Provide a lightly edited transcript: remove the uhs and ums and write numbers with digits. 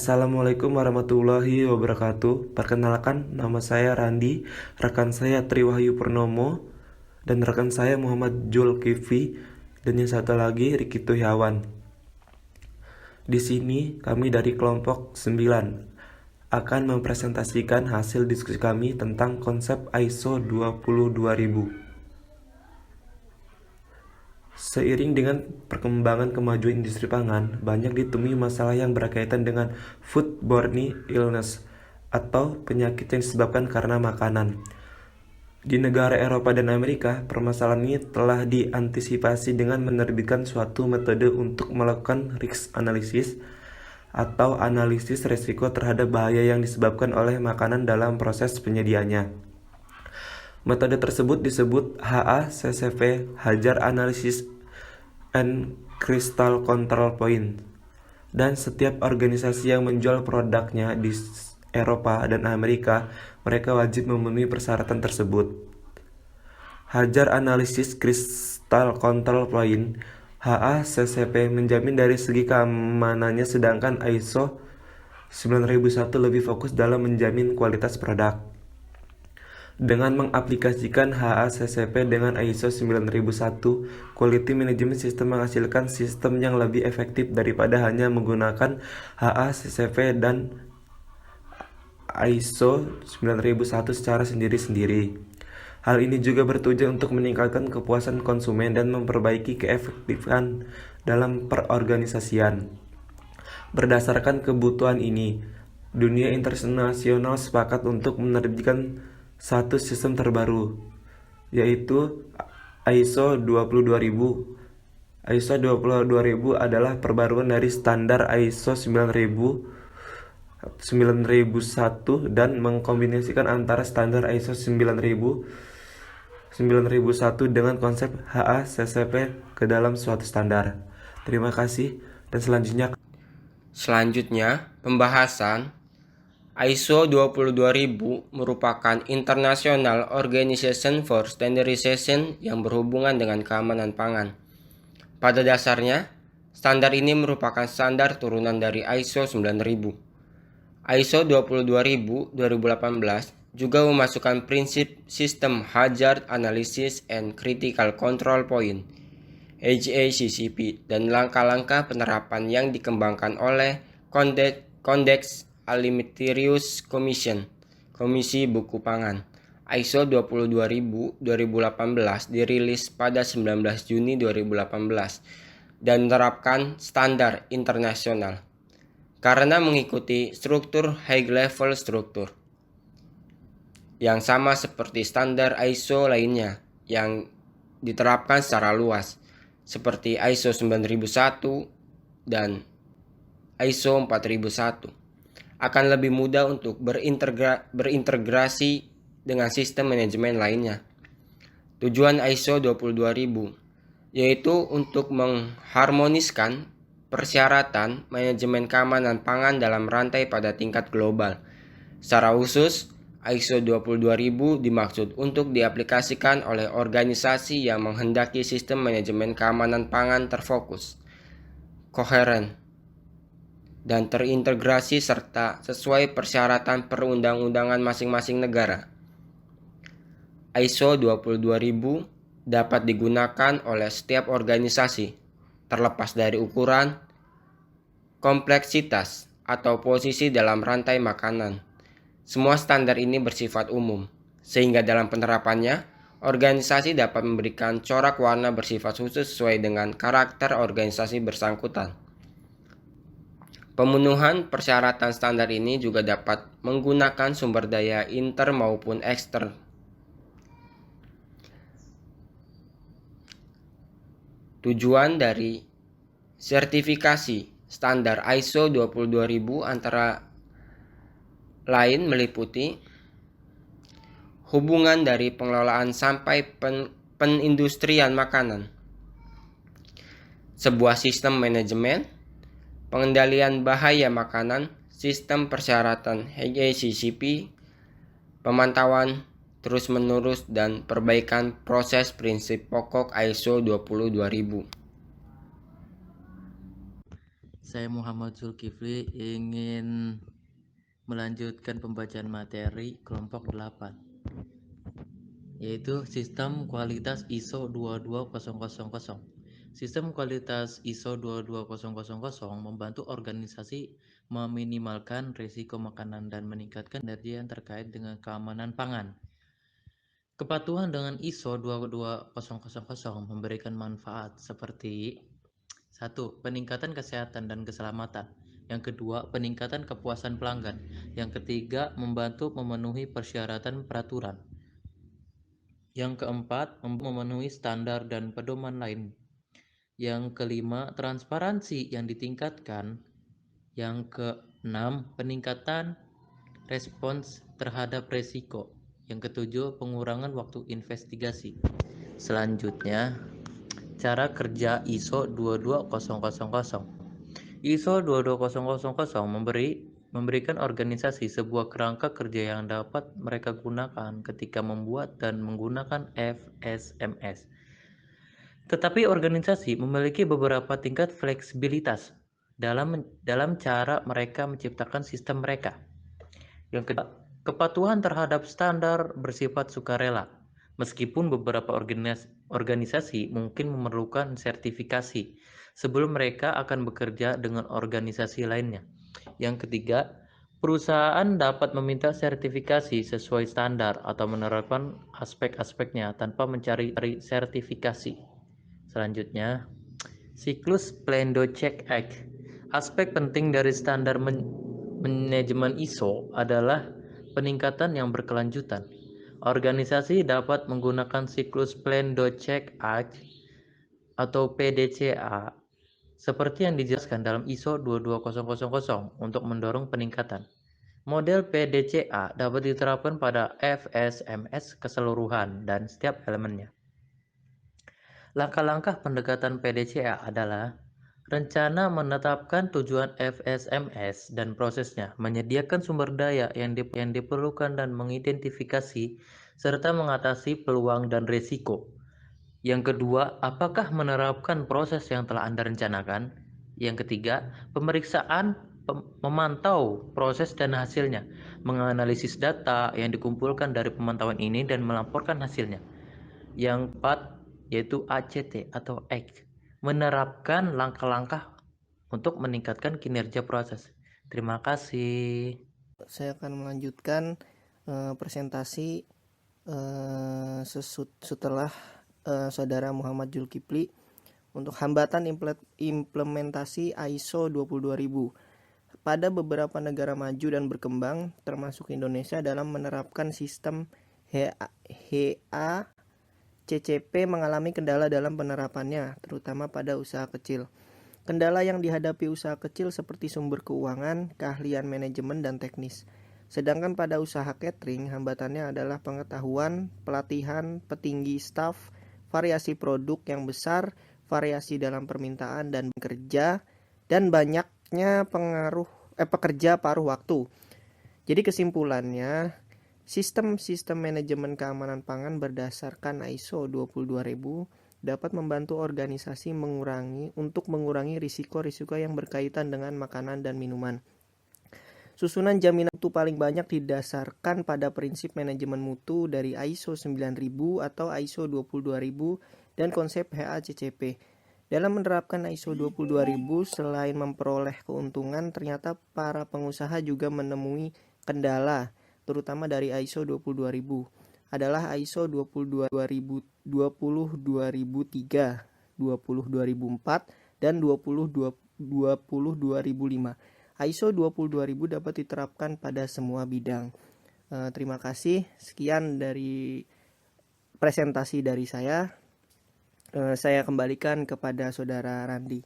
Assalamualaikum warahmatullahi wabarakatuh. Perkenalkan, nama saya Randi, rekan saya Triwahyu Purnomo, dan rekan saya Muhammad Zulkifli, dan yang satu lagi Riki Tuyawan. Di sini kami dari kelompok 9 akan mempresentasikan hasil diskusi kami tentang konsep ISO 22000. Seiring dengan perkembangan kemajuan industri pangan, banyak ditemui masalah yang berkaitan dengan foodborne illness atau penyakit yang disebabkan karena makanan. Di negara Eropa dan Amerika, permasalahan ini telah diantisipasi dengan menerbitkan suatu metode untuk melakukan risk analysis atau analisis risiko terhadap bahaya yang disebabkan oleh makanan dalam proses penyediaannya. Metode tersebut disebut HACCP, Hajar Analysis and Crystal Control Point. Dan setiap organisasi yang menjual produknya di Eropa dan Amerika, mereka wajib memenuhi persyaratan tersebut. Hajar Analysis Crystal Control Point HACCP menjamin dari segi keamanannya, sedangkan ISO 9001 lebih fokus dalam menjamin kualitas produk. Dengan mengaplikasikan HACCP dengan ISO 9001, Quality Management System menghasilkan sistem yang lebih efektif daripada hanya menggunakan HACCP dan ISO 9001 secara sendiri-sendiri. Hal ini juga bertujuan untuk meningkatkan kepuasan konsumen dan memperbaiki keefektifan dalam perorganisasian. Berdasarkan kebutuhan ini, dunia internasional sepakat untuk menerbitkan satu sistem terbaru, yaitu ISO 22000. ISO 22000 adalah perbaruan dari standar ISO 9001 dan mengkombinasikan antara standar ISO 9001 dengan konsep HACCP ke dalam suatu standar. Terima kasih, dan Selanjutnya, pembahasan ISO 22000 merupakan International Organization for Standardization yang berhubungan dengan keamanan pangan. Pada dasarnya, standar ini merupakan standar turunan dari ISO 9000. ISO 22000 2018 juga memasukkan prinsip sistem Hazard Analysis and Critical Control Point HACCP dan langkah-langkah penerapan yang dikembangkan oleh Codex Alimentarius Commission, Komisi Buku Pangan. ISO 22000 2018 dirilis pada 19 Juni 2018 dan menerapkan standar internasional karena mengikuti struktur high level struktur yang sama seperti standar ISO lainnya yang diterapkan secara luas seperti ISO 9001 dan ISO 4001. Akan lebih mudah untuk berintegrasi dengan sistem manajemen lainnya. Tujuan ISO 22000 yaitu untuk mengharmoniskan persyaratan manajemen keamanan pangan dalam rantai pada tingkat global. Secara khusus, ISO 22000 dimaksud untuk diaplikasikan oleh organisasi yang menghendaki sistem manajemen keamanan pangan terfokus, koheren, dan terintegrasi serta sesuai persyaratan perundang-undangan masing-masing negara. ISO 22000 dapat digunakan oleh setiap organisasi, terlepas dari ukuran, kompleksitas, atau posisi dalam rantai makanan. Semua standar ini bersifat umum, sehingga dalam penerapannya, organisasi dapat memberikan corak warna bersifat khusus sesuai dengan karakter organisasi bersangkutan. Pemenuhan persyaratan standar ini juga dapat menggunakan sumber daya inter maupun ekstern. Tujuan dari sertifikasi standar ISO 22000 antara lain meliputi hubungan dari pengelolaan sampai penindustrian makanan, sebuah sistem manajemen, pengendalian bahaya makanan, sistem persyaratan HACCP, pemantauan terus-menerus dan perbaikan proses prinsip pokok ISO 22000. Saya Muhammad Zulkifli ingin melanjutkan pembacaan materi kelompok 8, yaitu Sistem Kualitas ISO 22000. Sistem kualitas ISO 22000 membantu organisasi meminimalkan risiko makanan dan meningkatkan energi yang terkait dengan keamanan pangan. Kepatuhan dengan ISO 22000 memberikan manfaat seperti 1. Peningkatan kesehatan dan keselamatan. Yang kedua, peningkatan kepuasan pelanggan. Yang ketiga, membantu memenuhi persyaratan peraturan. Yang keempat, memenuhi standar dan pedoman lain. Yang kelima, transparansi yang ditingkatkan. Yang keenam, peningkatan respons terhadap resiko. Yang ketujuh, pengurangan waktu investigasi. Selanjutnya, cara kerja ISO 22000. ISO 22000 memberikan organisasi sebuah kerangka kerja yang dapat mereka gunakan ketika membuat dan menggunakan FSMS. Tetapi organisasi memiliki beberapa tingkat fleksibilitas dalam cara mereka menciptakan sistem mereka. Yang kedua, kepatuhan terhadap standar bersifat sukarela, meskipun beberapa organisasi mungkin memerlukan sertifikasi sebelum mereka akan bekerja dengan organisasi lainnya. Yang ketiga, perusahaan dapat meminta sertifikasi sesuai standar atau menerapkan aspek-aspeknya tanpa mencari sertifikasi. Selanjutnya, siklus Plendo Check Act. Aspek penting dari standar manajemen ISO adalah peningkatan yang berkelanjutan. Organisasi dapat menggunakan siklus Plendo Check Act atau PDCA seperti yang dijelaskan dalam ISO 22000 untuk mendorong peningkatan. Model PDCA dapat diterapkan pada FSMS keseluruhan dan setiap elemennya. Langkah-langkah pendekatan PDCA adalah rencana menetapkan tujuan FSMS dan prosesnya, menyediakan sumber daya yang diperlukan dan mengidentifikasi serta mengatasi peluang dan risiko. Yang kedua, apakah menerapkan proses yang telah Anda rencanakan? Yang ketiga, pemeriksaan memantau proses dan hasilnya, menganalisis data yang dikumpulkan dari pemantauan ini dan melaporkan hasilnya. Yang keempat, yaitu ACT atau ACT, menerapkan langkah-langkah untuk meningkatkan kinerja proses. Terima kasih. Saya akan melanjutkan presentasi setelah Saudara Muhammad Zulkifli untuk hambatan implementasi ISO 22000 pada beberapa negara maju dan berkembang termasuk Indonesia dalam menerapkan sistem HACCP mengalami kendala dalam penerapannya, terutama pada usaha kecil. Kendala yang dihadapi usaha kecil seperti sumber keuangan, keahlian manajemen, dan teknis. Sedangkan pada usaha catering, hambatannya adalah pengetahuan, pelatihan, petinggi staf, variasi produk yang besar, variasi dalam permintaan dan bekerja, dan banyaknya pekerja paruh waktu. Jadi kesimpulannya, sistem manajemen keamanan pangan berdasarkan ISO 22000 dapat membantu organisasi mengurangi risiko-risiko yang berkaitan dengan makanan dan minuman. Susunan jaminan mutu paling banyak didasarkan pada prinsip manajemen mutu dari ISO 9000 atau ISO 22000 dan konsep HACCP. Dalam menerapkan ISO 22000, selain memperoleh keuntungan, ternyata para pengusaha juga menemui kendala, terutama dari ISO 22000 adalah ISO 20003, 20004, dan 20005. ISO 22000 dapat diterapkan pada semua bidang. Terima kasih. Sekian dari presentasi dari saya. Saya kembalikan kepada Saudara Randi.